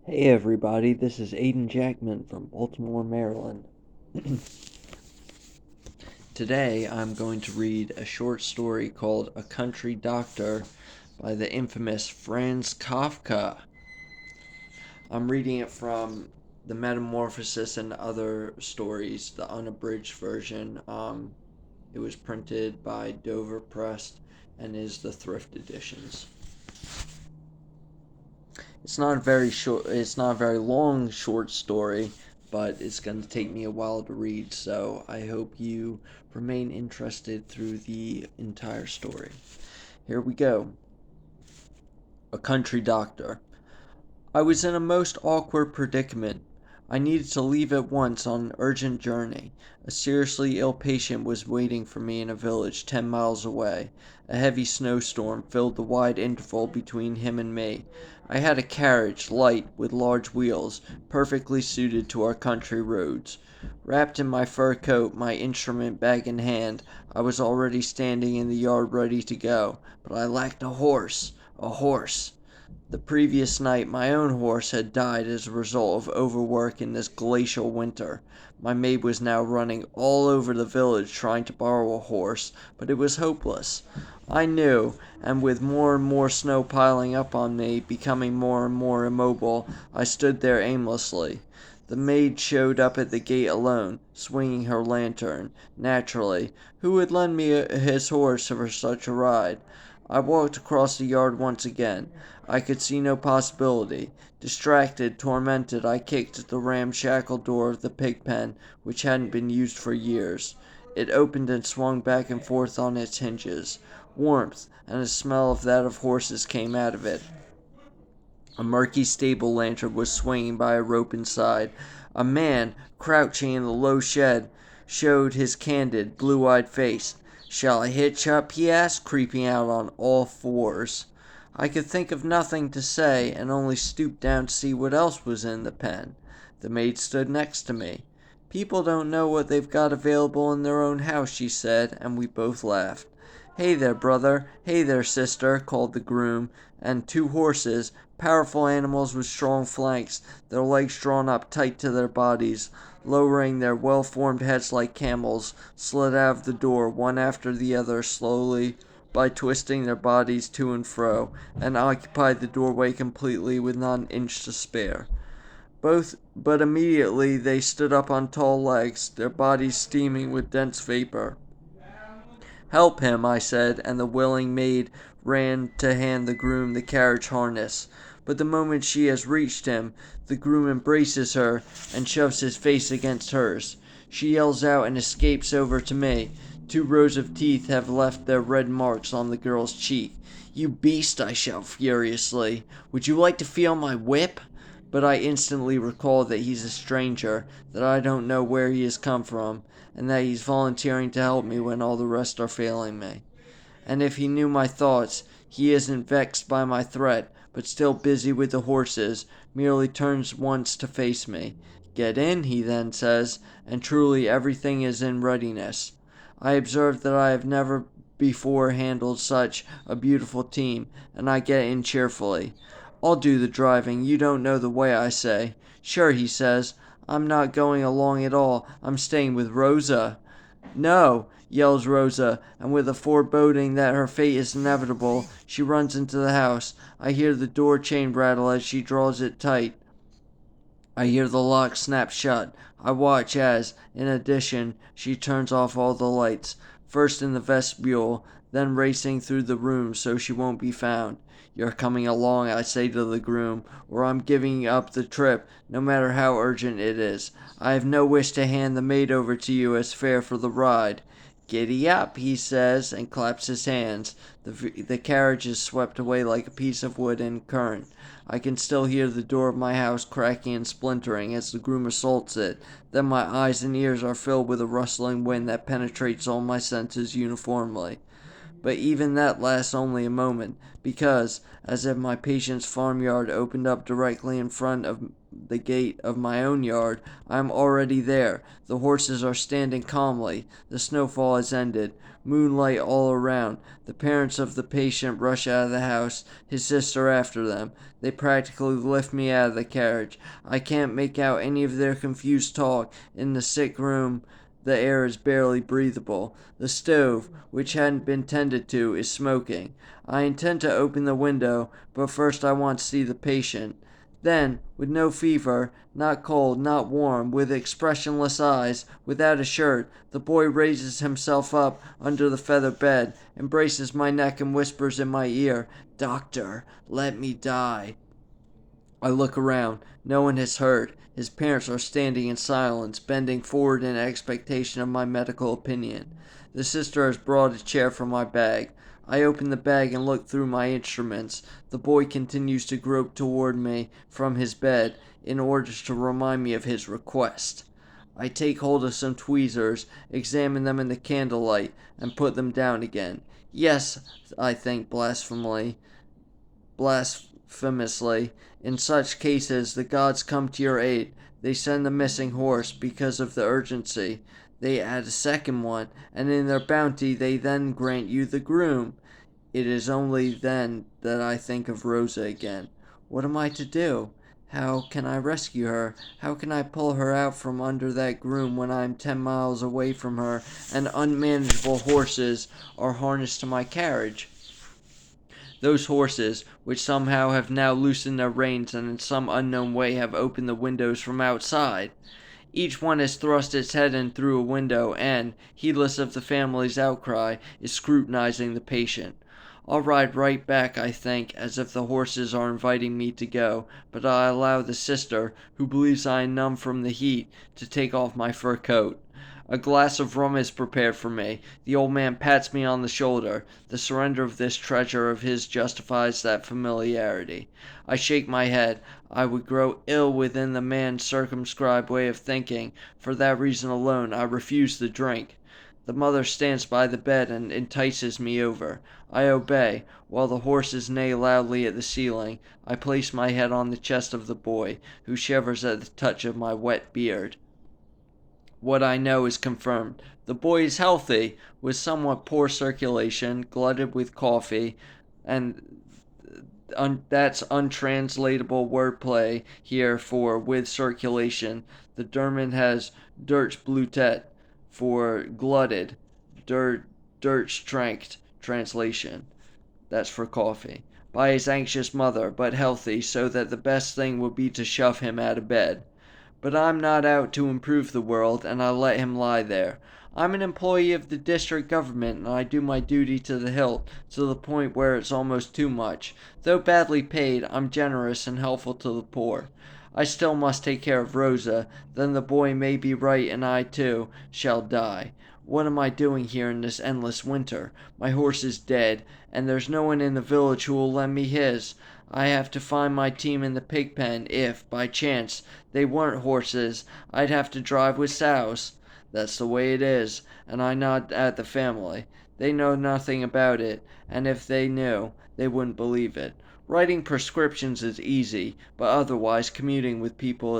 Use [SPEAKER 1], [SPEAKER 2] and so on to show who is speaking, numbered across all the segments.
[SPEAKER 1] Hey everybody, this is Aiden Jackman from Baltimore, Maryland. Today I'm going to read a short story called A Country Doctor by the infamous Franz Kafka. I'm reading it from the Metamorphosis and Other Stories, the unabridged version. It was printed by Dover Press and is the thrift editions. It's not a very short. It's not a very long short story, but it's going to take me a while to read. So I hope you remain interested through the entire story. Here we go. A Country Doctor. I was in a most awkward predicament. I needed to leave at once on an urgent journey. A seriously ill patient was waiting for me in a village 10 miles away. A heavy snowstorm filled the wide interval between him and me. I had a carriage, light, with large wheels, perfectly suited to our country roads. Wrapped in my fur coat, my instrument bag in hand, I was already standing in the yard ready to go, but I lacked a horse. A horse. The previous night my own horse had died as a result of overwork in this glacial winter. My maid was now running all over the village trying to borrow a horse, but it was hopeless. I knew, and with more and more snow piling up on me, becoming more and more immobile, I stood there aimlessly. The maid showed up at the gate alone, swinging her lantern. Naturally, who would lend me his horse for such a ride? I walked across the yard once again. I could see no possibility. Distracted, tormented, I kicked at the ramshackle door of the pig pen, which hadn't been used for years. It opened and swung back and forth on its hinges. Warmth and a smell of that of horses came out of it. A murky stable lantern was swinging by a rope inside. A man, crouching in the low shed, showed his candid, blue-eyed face. "Shall I hitch up?" he asked, creeping out on all fours. I could think of nothing to say, and only stooped down to see what else was in the pen. The maid stood next to me. "People don't know what they've got available in their own house," she said, and we both laughed. "Hey there, brother! Hey there, sister!" called the groom, and two horses, powerful animals with strong flanks, their legs drawn up tight to their bodies, lowering their well-formed heads like camels, slid out of the door, one after the other, slowly, by twisting their bodies to and fro, and occupied the doorway completely with not an inch to spare. But immediately they stood up on tall legs, their bodies steaming with dense vapor. "Help him," I said, and the willing maid ran to hand the groom the carriage harness. But the moment she has reached him, the groom embraces her and shoves his face against hers. She yells out and escapes over to me. 2 rows of teeth have left their red marks on the girl's cheek. "You beast!" I shout furiously. "Would you like to feel my whip?" But I instantly recall that he's a stranger, that I don't know where he has come from, and that he's volunteering to help me when all the rest are failing me. And if he knew my thoughts, he isn't vexed by my threat, but still busy with the horses, merely turns once to face me. "Get in," he then says, and truly everything is in readiness. I observe that I have never before handled such a beautiful team, and I get in cheerfully. "I'll do the driving, you don't know the way," I say. "Sure," he says, "I'm not going along at all, I'm staying with Rosa." "No!" yells Rosa, and with a foreboding that her fate is inevitable, she runs into the house. I hear the door chain rattle as she draws it tight. I hear the lock snap shut. I watch as, in addition, she turns off all the lights, first in the vestibule, then racing through the rooms so she won't be found. "You're coming along," I say to the groom, "or I'm giving up the trip, no matter how urgent it is. I have no wish to hand the maid over to you as fare for the ride." "Giddy up," he says, and claps his hands. The carriage is swept away like a piece of wood in current. I can still hear the door of my house cracking and splintering as the groom assaults it. Then my eyes and ears are filled with a rustling wind that penetrates all my senses uniformly. But even that lasts only a moment, because, as if my patient's farmyard opened up directly in front of the gate of my own yard, I am already there. The horses are standing calmly. The snowfall has ended. moonlight all around. The parents of the patient rush out of the house, his sister after them. They practically lift me out of the carriage. I can't make out any of their confused talk. In the sick room, the air is barely breathable. The stove, which hadn't been tended to, is smoking. I intend to open the window, but first I want to see the patient. Then, with no fever, not cold, not warm, with expressionless eyes, without a shirt, the boy raises himself up under the feather bed, embraces my neck and whispers in my ear, "Doctor, let me die." I look around. No one has heard. His parents are standing in silence, bending forward in expectation of my medical opinion. The sister has brought a chair from my bag. I open the bag and look through my instruments. The boy continues to grope toward me from his bed in order to remind me of his request. I take hold of some tweezers, examine them in the candlelight, and put them down again. Yes, I think blasphemously, in such cases the gods come to your aid. They send the missing horse because of the urgency. They add a second one, and in their bounty they then grant you the groom. It is only then that I think of Rosa again. What am I to do? How can I rescue her? How can I pull her out from under that groom when I am 10 miles away from her and unmanageable horses are harnessed to my carriage? Those horses, which somehow have now loosened their reins and in some unknown way have opened the windows from outside. Each one has thrust its head in through a window and, heedless of the family's outcry, is scrutinizing the patient. I'll ride right back, I think, as if the horses are inviting me to go, but I allow the sister, who believes I am numb from the heat, to take off my fur coat. A glass of rum is prepared for me. The old man pats me on the shoulder. The surrender of this treasure of his justifies that familiarity. I shake my head. I would grow ill within the man's circumscribed way of thinking. For that reason alone, I refuse the drink. The mother stands by the bed and entices me over. I obey. While the horses neigh loudly at the ceiling, I place my head on the chest of the boy, who shivers at the touch of my wet beard. What I know is confirmed. The boy is healthy, with somewhat poor circulation, glutted with coffee, and that's untranslatable wordplay here for with circulation. The German has Durchblutet for glutted, Durchtränkt translation. That's for coffee. By his anxious mother, but healthy, so that the best thing would be to shove him out of bed. But I'm not out to improve the world, and I let him lie there. I'm an employee of the district government, and I do my duty to the hilt, to the point where it's almost too much. Though badly paid, I'm generous and helpful to the poor. I still must take care of Rosa, then the boy may be right and I, too, shall die. What am I doing here in this endless winter? My horse is dead, and there's no one in the village who will lend me his. I have to find my team in the pig pen. If, by chance, they weren't horses, I'd have to drive with sows. That's the way it is, and I nod at the family. They know nothing about it, and if they knew, they wouldn't believe it. Writing prescriptions is easy, but otherwise communicating with people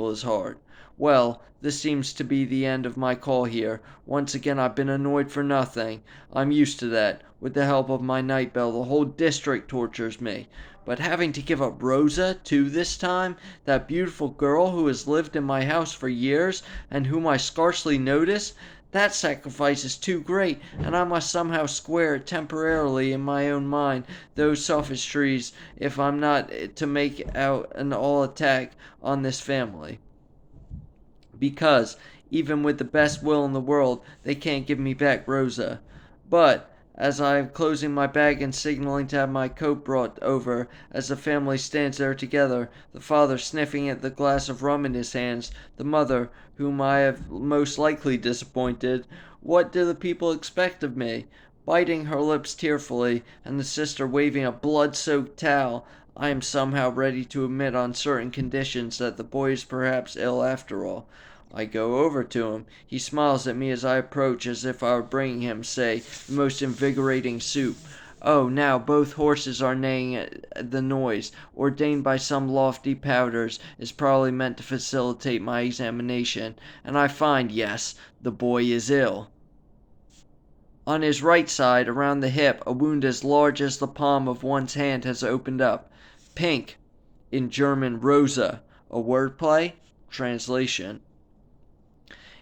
[SPEAKER 1] is hard. Well, this seems to be the end of my call here. Once again I've been annoyed for nothing. I'm used to that. With the help of my night bell, the whole district tortures me. But having to give up Rosa, too, this time, that beautiful girl who has lived in my house for years, and whom I scarcely notice, that sacrifice is too great, and I must somehow square it temporarily in my own mind, those sophistries, if I'm not to make out an all attack on this family. Because, even with the best will in the world, they can't give me back Rosa. But, as I am closing my bag and signaling to have my coat brought over, as the family stands there together, the father sniffing at the glass of rum in his hands, the mother, whom I have most likely disappointed, what do the people expect of me? Biting her lips tearfully, and the sister waving a blood-soaked towel, I am somehow ready to admit on certain conditions that the boy is perhaps ill after all. I go over to him. He smiles at me as I approach, as if I were bringing him, say, the most invigorating soup. Oh, now both horses are neighing. The noise, ordained by some lofty powers, is probably meant to facilitate my examination, and I find, yes, the boy is ill. On his right side, around the hip, a wound as large as the palm of one's hand has opened up. Pink, in German Rosa, a wordplay? Translation.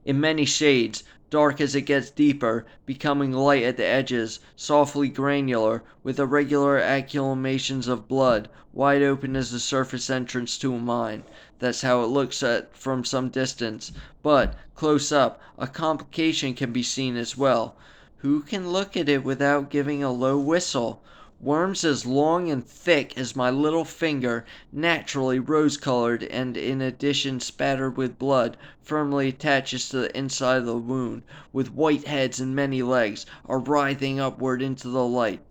[SPEAKER 1] In many shades, dark as it gets deeper, becoming light at the edges, softly granular, with irregular accumulations of blood, wide open as the surface entrance to a mine. That's how it looks at from some distance. But, close up, a complication can be seen as well. Who can look at it without giving a low whistle? Worms as long and thick as my little finger, naturally rose-colored and in addition spattered with blood, firmly attached to the inside of the wound, with white heads and many legs, are writhing upward into the light.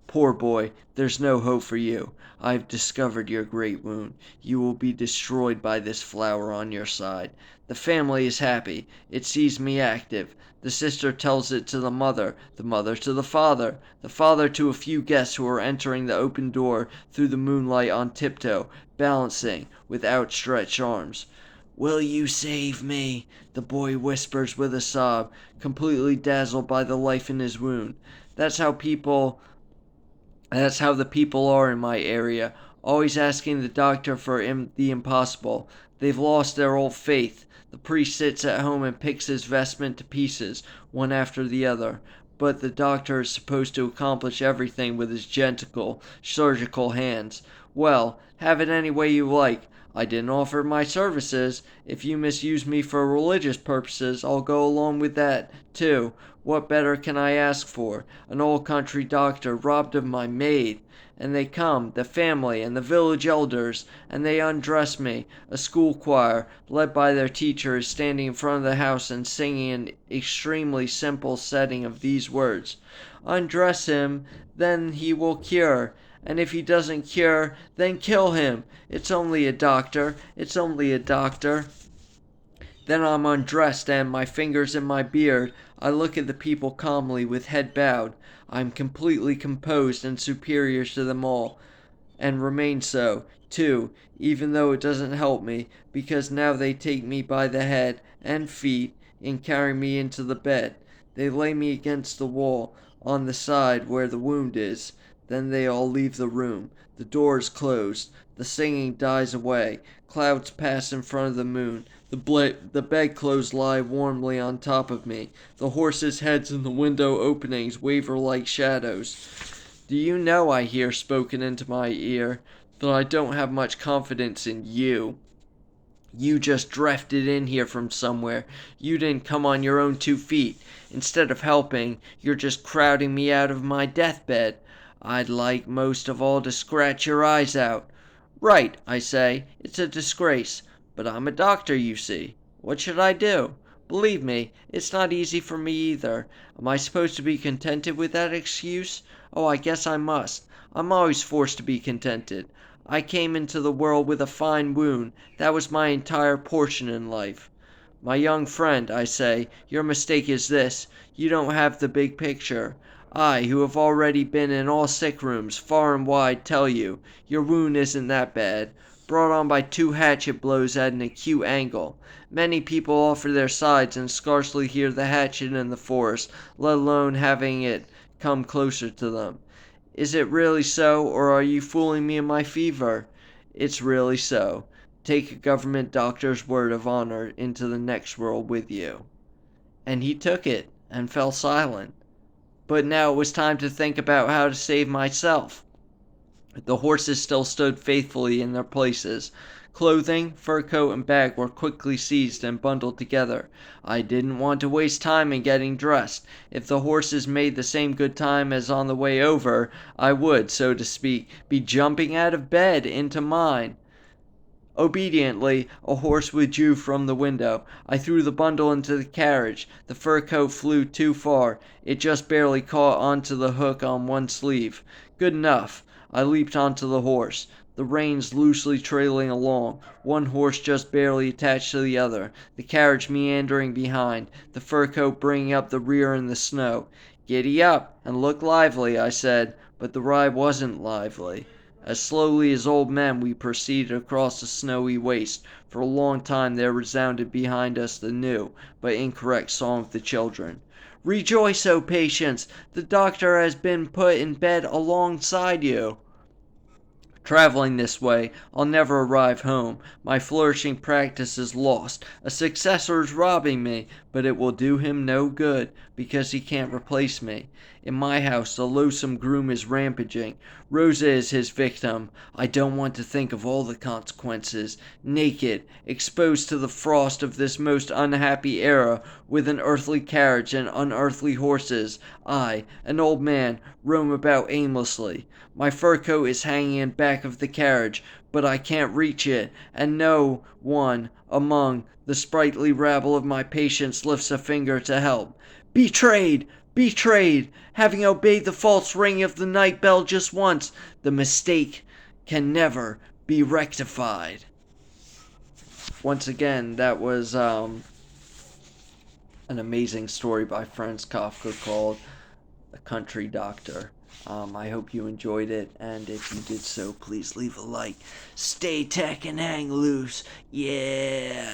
[SPEAKER 1] Poor boy, there's no hope for you. I have discovered your great wound. You will be destroyed by this flower on your side. The family is happy. It sees me active. The sister tells it to the mother to the father to a few guests who are entering the open door through the moonlight on tiptoe, balancing with outstretched arms. "Will you save me?" the boy whispers with a sob, completely dazzled by the life in his wound. That's how the people are in my area, always asking the doctor for the impossible. They've lost their old faith. The priest sits at home and picks his vestment to pieces, one after the other. But the doctor is supposed to accomplish everything with his gentle, surgical hands. Well, have it any way you like. I didn't offer my services. If you misuse me for religious purposes, I'll go along with that, too. What better can I ask for? An old country doctor robbed of my maid. And they come, the family and the village elders, and they undress me. A school choir, led by their teacher, is standing in front of the house and singing an extremely simple setting of these words: "Undress him, then he will cure. And if he doesn't cure, then kill him. It's only a doctor. It's only a doctor." Then I'm undressed and, my fingers in my beard, I look at the people calmly with head bowed. I am completely composed and superior to them all, and remain so, too, even though it doesn't help me, because now they take me by the head and feet and carry me into the bed. They lay me against the wall, on the side where the wound is. Then they all leave the room. The door is closed. The singing dies away. Clouds pass in front of the moon. The bedclothes lie warmly on top of me. The horses' heads in the window openings waver like shadows. "Do you know," I hear spoken into my ear, "that I don't have much confidence in you? You just drifted in here from somewhere. You didn't come on your own 2 feet. Instead of helping, you're just crowding me out of my deathbed. I'd like most of all to scratch your eyes out." "Right," I say. "It's a disgrace. But I'm a doctor, you see. What should I do? Believe me, it's not easy for me either. Am I supposed to be contented with that excuse? Oh, I guess I must. I'm always forced to be contented. I came into the world with a fine wound. That was my entire portion in life." "My young friend," I say, "your mistake is this. You don't have the big picture. I, who have already been in all sick rooms, far and wide, tell you, your wound isn't that bad. Brought on by 2 hatchet blows at an acute angle. Many people offer their sides and scarcely hear the hatchet in the forest, let alone having it come closer to them. Is it really so, or are you fooling me in my fever? It's really so. Take a government doctor's word of honor into the next world with you." And he took it, and fell silent. But now it was time to think about how to save myself. The horses still stood faithfully in their places. Clothing, fur coat, and bag were quickly seized and bundled together. I didn't want to waste time in getting dressed. If the horses made the same good time as on the way over, I would, so to speak, be jumping out of bed into mine. Obediently, a horse withdrew from the window. I threw the bundle into the carriage. The fur coat flew too far. It just barely caught onto the hook on one sleeve. Good enough. I leaped onto the horse, the reins loosely trailing along, one horse just barely attached to the other, the carriage meandering behind, the fur coat bringing up the rear in the snow. "Giddy up, and look lively," I said, but the ride wasn't lively. As slowly as old men we proceeded across the snowy waste. For a long time there resounded behind us the new, but incorrect song of the children. Rejoice, O patience! The doctor has been put in bed alongside you. Traveling this way, I'll never arrive home. My flourishing practice is lost. A successor is robbing me, but it will do him no good, because he can't replace me. In my house, the loathsome groom is rampaging. Rosa is his victim. I don't want to think of all the consequences. Naked, exposed to the frost of this most unhappy era, with an earthly carriage and unearthly horses, I, an old man, roam about aimlessly. My fur coat is hanging in back of the carriage, but I can't reach it, and no one among the sprightly rabble of my patients lifts a finger to help. Betrayed! Betrayed! Having obeyed the false ringing of the night bell just once, the mistake can never be rectified. Once again, that was an amazing story by Franz Kafka called The Country Doctor. I hope you enjoyed it, and if you did so, please leave a like. Stay tech and hang loose. Yeah!